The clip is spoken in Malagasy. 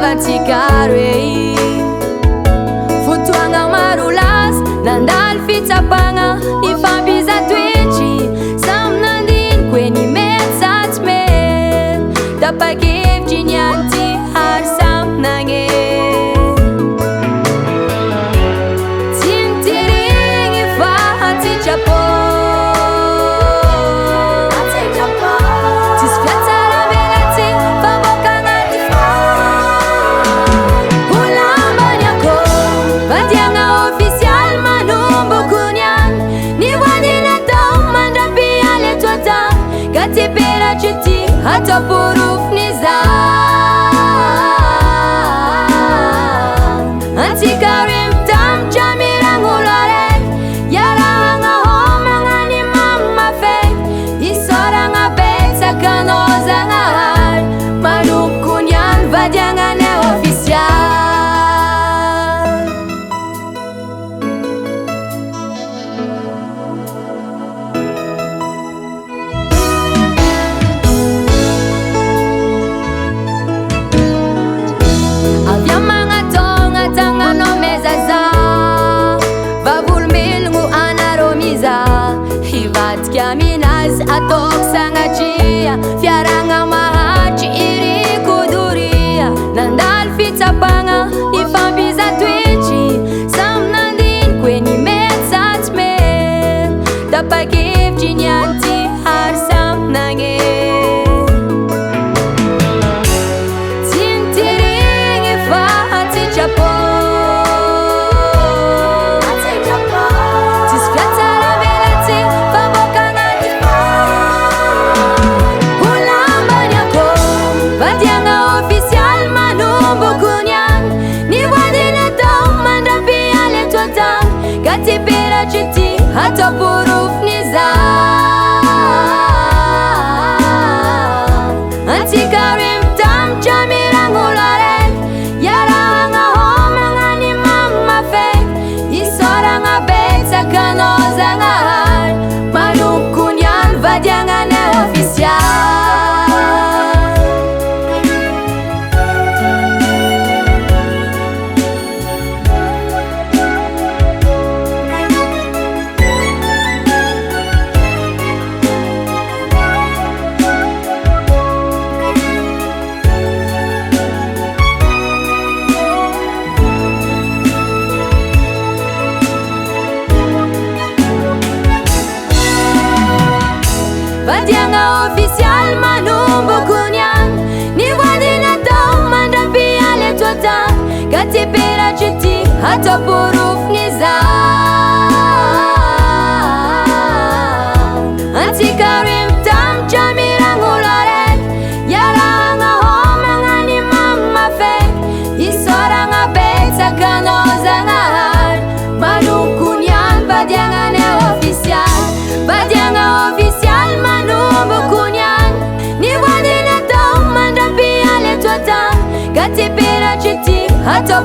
Vatikare fotoagna marolas nandalo fitsapagna nifampiza toetry samy nandiniko hoe nimetsatry me tapakevitry nianty ary samy nagne tsy nitirigny fa atsitrapo atao porofony za antsika re mitamitra miragnolo araiky iarahagna homagna ny mamafeky isoragna betsaka anao zagnahary manoko niany vadiagnany ofisialy Minazy ataoko sagnatria fiaragna mahatry irikodoria nandalo fitsapagna nifampiza toetry samy nandiniko hoe nimetsatry me tapakevitry nianty ary samy nagne tsy nitirigny fa atsitrapo atao porofony za antsika re mitamitra miragnolo araiky iarahagna homagna ny mamafeky isoragna betsaka anao zagnahary manoko niany vadiagnany ofisialy vadiagna ofisialy manomboko niany nivoadiny atao mandrampialy eto tany ka ty peratry ty atao porofony za antsika re mitamitra miragnolo araiky iarahagna homagna ny mamafeky isoragna betsaka anao zagnahary manoko niany vadiagnany ofisialy vadiagna ofisialy manomboko niany nivoadiny atao mandrampialy eto tany ka ty peratry ty atao